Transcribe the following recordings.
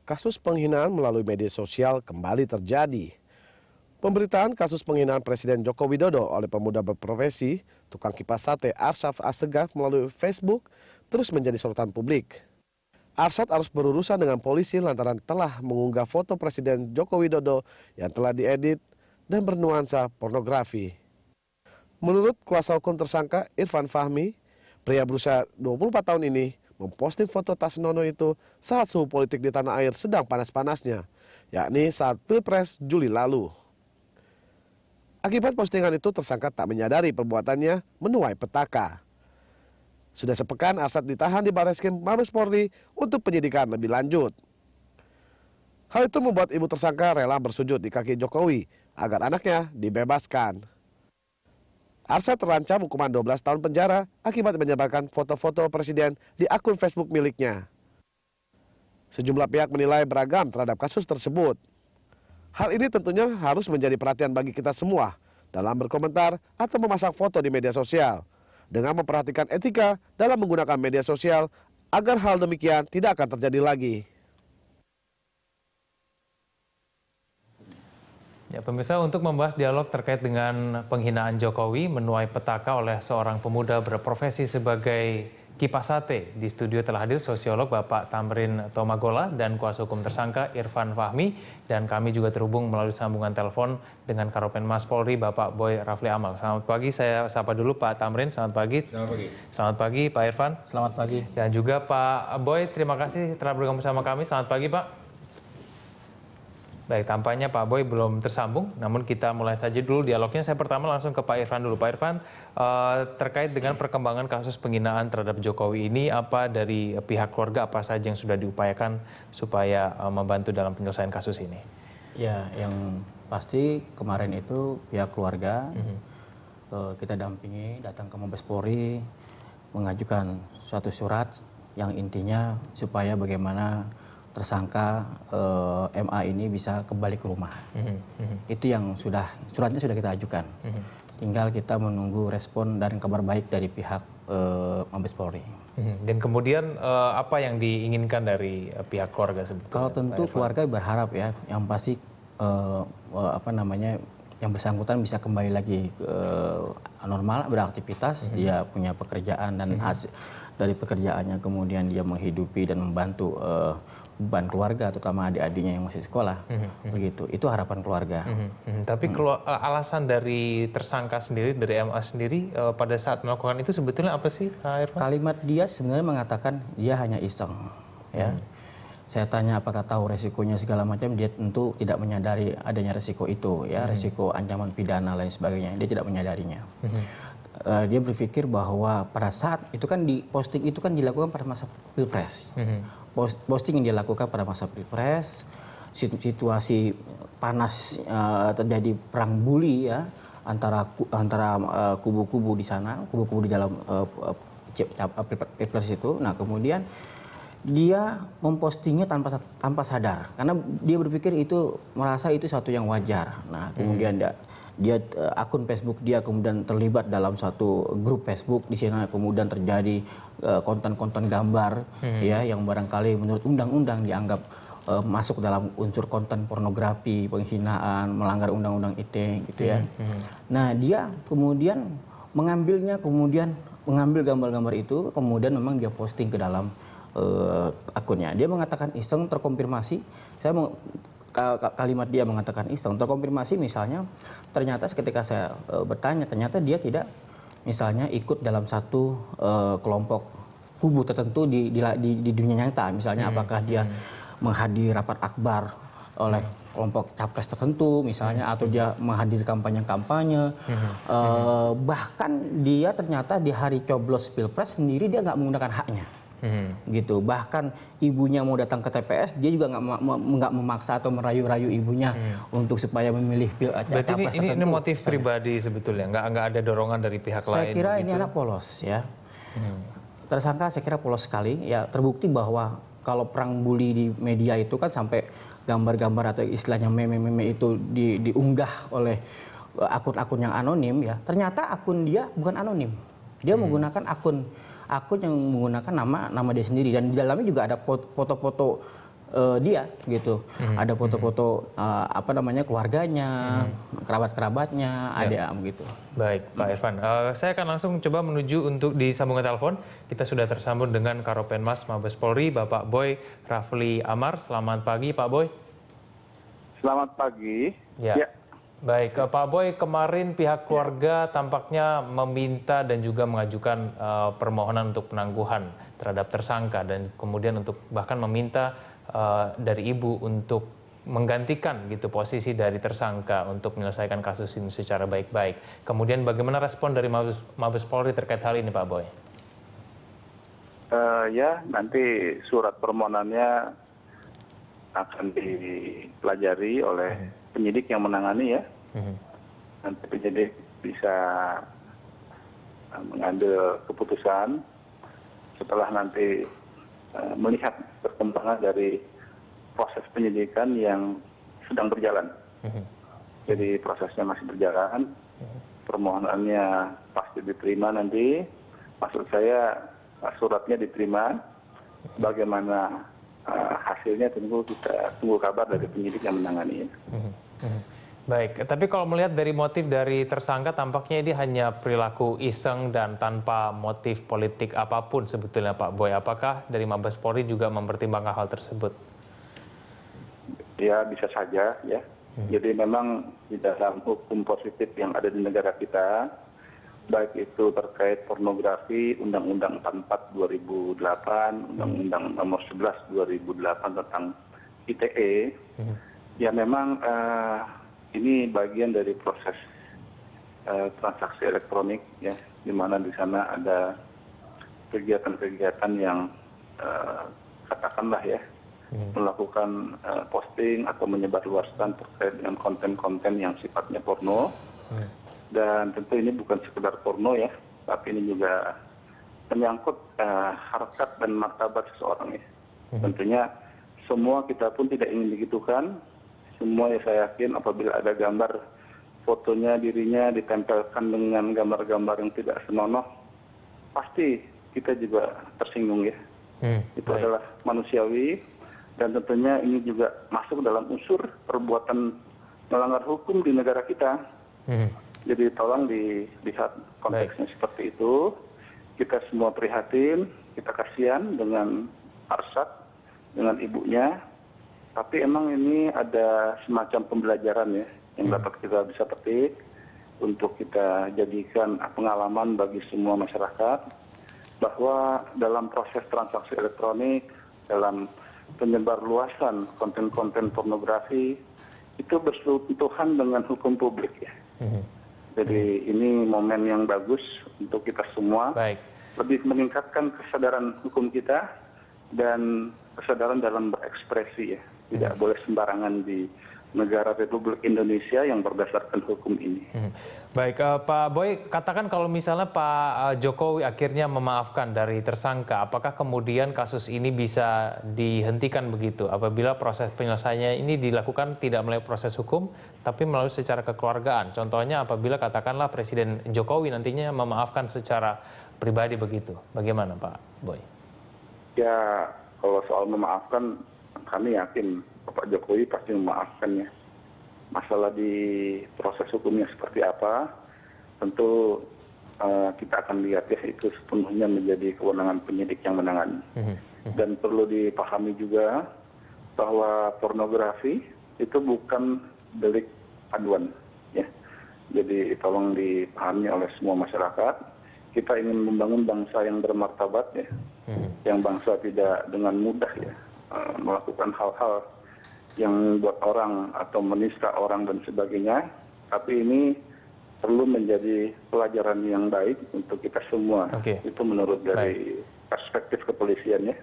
Kasus penghinaan melalui media sosial kembali terjadi. Pemberitaan kasus penghinaan Presiden Joko Widodo oleh pemuda berprofesi, tukang kipas sate Arsyad Assegaf melalui Facebook terus menjadi sorotan publik. Arsyad harus berurusan dengan polisi lantaran telah mengunggah foto Presiden Joko Widodo yang telah diedit dan bernuansa pornografi. Menurut kuasa hukum tersangka Irfan Fahmi, pria berusia 24 tahun ini memposting foto tas nono itu saat suhu politik di tanah air sedang panas-panasnya, yakni saat Pilpres Juli lalu. Akibat postingan itu tersangka tak menyadari perbuatannya menuai petaka. Sudah sepekan Arsyad ditahan di Barreskrim Mabes Polri untuk penyidikan lebih lanjut. Hal itu membuat ibu tersangka rela bersujud di kaki Jokowi agar anaknya dibebaskan. Arsyad terancam hukuman 12 tahun penjara akibat menyebarkan foto-foto presiden di akun Facebook miliknya. Sejumlah pihak menilai beragam terhadap kasus tersebut. Hal ini tentunya harus menjadi perhatian bagi kita semua dalam berkomentar atau memasang foto di media sosial, dengan memperhatikan etika dalam menggunakan media sosial agar hal demikian tidak akan terjadi lagi. Ya, pemirsa, untuk membahas dialog terkait dengan penghinaan Jokowi menuai petaka oleh seorang pemuda berprofesi sebagai kipas sate, di studio telah hadir sosiolog Bapak Tamrin Tomagola dan kuasa hukum tersangka Irfan Fahmi, dan kami juga terhubung melalui sambungan telepon dengan Karopenmas Polri Bapak Boy Rafli Amal. Selamat pagi, saya sapa dulu Pak Tamrin. Selamat pagi. Selamat pagi. Selamat pagi Pak Irfan. Selamat pagi. Dan juga Pak Boy, terima kasih telah bergabung bersama kami. Selamat pagi Pak. Baik, tampaknya Pak Boy belum tersambung, namun kita mulai saja dulu dialognya. Saya pertama langsung ke Pak Irfan dulu. Pak Irfan, terkait dengan perkembangan kasus penghinaan terhadap Jokowi ini, apa dari pihak keluarga, apa saja yang sudah diupayakan supaya membantu dalam penyelesaian kasus ini? Ya, yang pasti kemarin itu pihak keluarga kita dampingi, datang ke Mabes Polri, mengajukan suatu surat yang intinya supaya bagaimana tersangka MA ini bisa kembali ke rumah. Itu yang suratnya sudah kita ajukan. Tinggal kita menunggu respon dan kabar baik dari pihak Mabes Polri. Dan kemudian apa yang diinginkan dari pihak keluarga sebetulnya? Kalau tentu keluarga berharap ya, yang pasti yang bersangkutan bisa kembali lagi ke normal, beraktivitas, dia punya pekerjaan dan hasil dari pekerjaannya kemudian dia menghidupi dan membantu beban keluarga, terutama adik-adiknya yang masih sekolah. Begitu, itu harapan keluarga. Tapi alasan dari tersangka sendiri, dari MA sendiri pada saat melakukan itu sebetulnya apa sih, Pak Irfan? Kalimat dia sebenarnya mengatakan dia hanya iseng, ya. Saya tanya apakah tahu resikonya segala macam, dia tentu tidak menyadari adanya resiko itu, ya, resiko ancaman pidana lain sebagainya. Dia tidak menyadarinya. Dia berpikir bahwa pada saat itu kan di posting itu kan dilakukan pada masa Pilpres. Posting yang dilakukan pada masa Pilpres, situasi panas, terjadi perang bully ya antara kubu-kubu di sana, kubu-kubu di dalam Pilpres itu. Nah, kemudian dia mempostingnya tanpa sadar karena dia berpikir itu, merasa itu satu yang wajar. Nah, kemudian dia akun Facebook dia kemudian terlibat dalam satu grup Facebook, di sana kemudian terjadi konten-konten gambar ya yang barangkali menurut undang-undang dianggap masuk dalam unsur konten pornografi, penghinaan, melanggar undang-undang ITE gitu ya. Nah, dia kemudian mengambil gambar-gambar itu, kemudian memang dia posting ke dalam akunnya. Dia mengatakan iseng, terkonfirmasi. Kalimat dia mengatakan iseng, terkonfirmasi misalnya, ternyata ketika saya bertanya, ternyata dia tidak misalnya ikut dalam satu kelompok kubu tertentu di dunia nyata. Misalnya apakah dia menghadiri rapat akbar oleh kelompok capres tertentu misalnya, atau dia menghadiri kampanye-kampanye. Bahkan dia ternyata di hari coblos Pilpres sendiri dia nggak menggunakan haknya. Gitu, bahkan ibunya mau datang ke TPS, dia juga nggak memaksa atau merayu-rayu ibunya untuk supaya memilih Berarti ini motif pribadi sebetulnya, nggak ada dorongan dari pihak lain. Saya kira ini anak polos ya. Tersangka saya kira polos sekali ya, terbukti bahwa kalau perang bully di media itu kan sampai gambar-gambar atau istilahnya meme-meme itu diunggah oleh akun-akun yang anonim ya. Ternyata akun dia bukan anonim, dia menggunakan akun yang menggunakan nama dia sendiri, dan di dalamnya juga ada foto-foto dia gitu. Ada foto-foto apa namanya keluarganya, kerabat-kerabatnya, ada gitu. Baik, Pak Irfan. Saya akan langsung coba menuju untuk di sambungan telepon. Kita sudah tersambung dengan Karopenmas Mabes Polri, Bapak Boy Rafli Amar. Selamat pagi, Pak Boy. Selamat pagi. Ya. Baik, Pak Boy, kemarin pihak keluarga tampaknya meminta dan juga mengajukan permohonan untuk penangguhan terhadap tersangka dan kemudian untuk bahkan meminta dari ibu untuk menggantikan gitu posisi dari tersangka untuk menyelesaikan kasus ini secara baik-baik. Kemudian bagaimana respon dari Mabes Polri terkait hal ini, Pak Boy? Ya, nanti surat permohonannya akan dipelajari oleh penyidik yang menangani ya. Nanti penyidik bisa mengambil keputusan setelah nanti melihat perkembangan dari proses penyidikan yang sedang berjalan. Jadi prosesnya masih berjalan, permohonannya pasti diterima nanti. Maksud saya suratnya diterima, bagaimana hasilnya tentu kita tunggu kabar dari penyidik yang menangani. Baik, tapi kalau melihat dari motif dari tersangka tampaknya ini hanya perilaku iseng dan tanpa motif politik apapun sebetulnya, Pak Boy. Apakah dari Mabes Polri juga mempertimbangkan hal tersebut? Ya, bisa saja ya. Jadi memang di dalam hukum positif yang ada di negara kita, baik itu terkait pornografi, Undang-Undang 44 2008, Undang-Undang nomor 11 2008 tentang ITE, ya memang ini bagian dari proses transaksi elektronik ya, di mana di sana ada kegiatan-kegiatan yang katakanlah ya melakukan posting atau menyebarluaskan terkait dengan konten-konten yang sifatnya porno. Dan tentu ini bukan sekedar porno ya, tapi ini juga menyangkut harkat dan martabat seseorang ya. Tentunya semua kita pun tidak ingin begitukan. Semua ya saya yakin apabila ada gambar fotonya dirinya ditempelkan dengan gambar-gambar yang tidak senonoh, pasti kita juga tersinggung ya. Itu adalah manusiawi dan tentunya ini juga masuk dalam unsur perbuatan melanggar hukum di negara kita. Jadi tolong dilihat konteksnya seperti itu. Kita semua prihatin, kita kasihan dengan Arsad, dengan ibunya. Tapi emang ini ada semacam pembelajaran ya, yang dapat kita bisa petik untuk kita jadikan pengalaman bagi semua masyarakat bahwa dalam proses transaksi elektronik, dalam penyebarluasan konten-konten pornografi itu bersentuhan dengan hukum publik ya. Jadi ini momen yang bagus untuk kita semua. Lebih meningkatkan kesadaran hukum kita dan kesadaran dalam berekspresi ya. Tidak boleh sembarangan di negara Republik Indonesia yang berdasarkan hukum ini. Baik, Pak Boy, katakan kalau misalnya Pak Jokowi akhirnya memaafkan dari tersangka, apakah kemudian kasus ini bisa dihentikan begitu apabila proses penyelesaiannya ini dilakukan tidak melalui proses hukum, tapi melalui secara kekeluargaan? Contohnya apabila katakanlah Presiden Jokowi nantinya memaafkan secara pribadi begitu, bagaimana Pak Boy? Ya, kalau soal memaafkan, kami yakin Bapak Jokowi pasti memaafkannya. Masalah di proses hukumnya seperti apa, tentu kita akan lihat ya, itu sepenuhnya menjadi kewenangan penyidik yang menangani. Dan perlu dipahami juga bahwa pornografi itu bukan delik aduan. Ya. Jadi tolong dipahami oleh semua masyarakat. Kita ingin membangun bangsa yang bermartabat ya, yang bangsa tidak dengan mudah ya melakukan hal-hal yang buat orang atau menista orang dan sebagainya. Tapi ini perlu menjadi pelajaran yang baik untuk kita semua. Itu menurut dari perspektif kepolisian ya.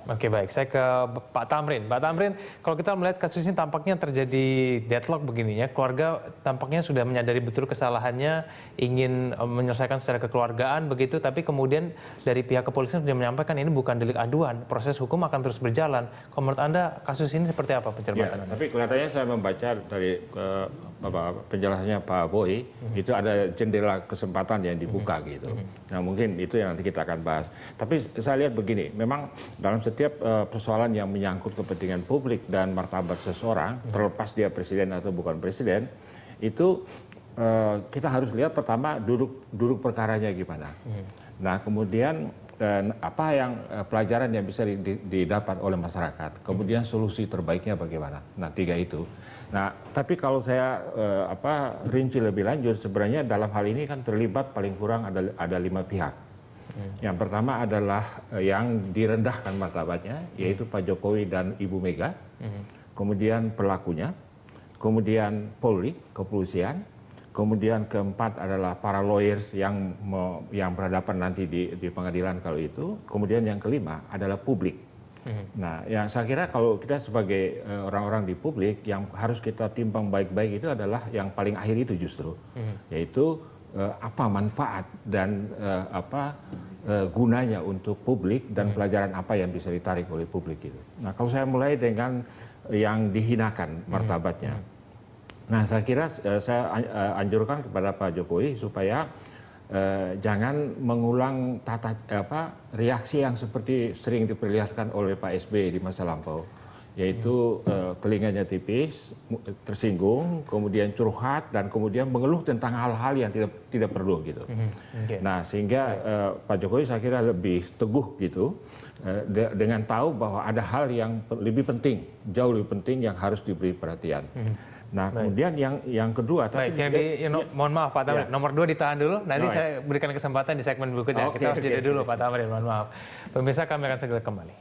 Oke, baik, saya ke Pak Tamrin. Pak Tamrin, kalau kita melihat kasus ini tampaknya terjadi deadlock begini ya. Keluarga tampaknya sudah menyadari betul kesalahannya, ingin menyelesaikan secara kekeluargaan begitu, tapi kemudian dari pihak kepolisian sudah menyampaikan ini bukan delik aduan, proses hukum akan terus berjalan. Kalau menurut Anda kasus ini seperti apa pencermatan Anda? Tapi kelihatannya saya membaca dari penjelasannya Pak Boy, itu ada jendela kesempatan yang dibuka gitu. Nah mungkin itu yang nanti kita akan bahas. Tapi saya lihat begini, memang dalam setiap persoalan yang menyangkut kepentingan publik dan martabat seseorang, terlepas dia presiden atau bukan presiden, itu kita harus lihat pertama duduk perkaranya gimana. Nah, kemudian apa yang pelajaran yang bisa didapat oleh masyarakat, kemudian solusi terbaiknya bagaimana. Nah, 3 itu. Nah, tapi kalau saya rinci lebih lanjut, sebenarnya dalam hal ini kan terlibat paling kurang ada 5 pihak. Yang pertama adalah yang direndahkan martabatnya, yaitu Pak Jokowi dan Ibu Mega. Kemudian pelakunya, kemudian Polri, kepolisian. Kemudian keempat adalah para lawyers yang berhadapan nanti di pengadilan kalau itu. Kemudian yang kelima adalah publik. Nah, yang saya kira kalau kita sebagai orang-orang di publik yang harus kita timbang baik-baik itu adalah yang paling akhir itu justru, yaitu apa manfaat dan gunanya untuk publik dan pelajaran apa yang bisa ditarik oleh publik itu. Nah, kalau saya mulai dengan yang dihinakan martabatnya. Nah, saya kira saya anjurkan kepada Pak Jokowi supaya jangan mengulang reaksi yang seperti sering diperlihatkan oleh Pak SBY di masa lampau, yaitu telinganya tipis, tersinggung, kemudian curhat dan kemudian mengeluh tentang hal-hal yang tidak perlu gitu. Nah, sehingga Pak Jokowi saya kira lebih teguh gitu dengan tahu bahwa ada hal yang lebih penting, jauh lebih penting yang harus diberi perhatian. Nah, kemudian yang kedua, baik, mohon maaf Pak Tamrin, nomor 2 ditahan dulu. Nanti saya berikan kesempatan di segmen berikutnya. Kita harus jeda dulu Pak Tamrin, mohon maaf. Pemirsa, kami akan segera kembali.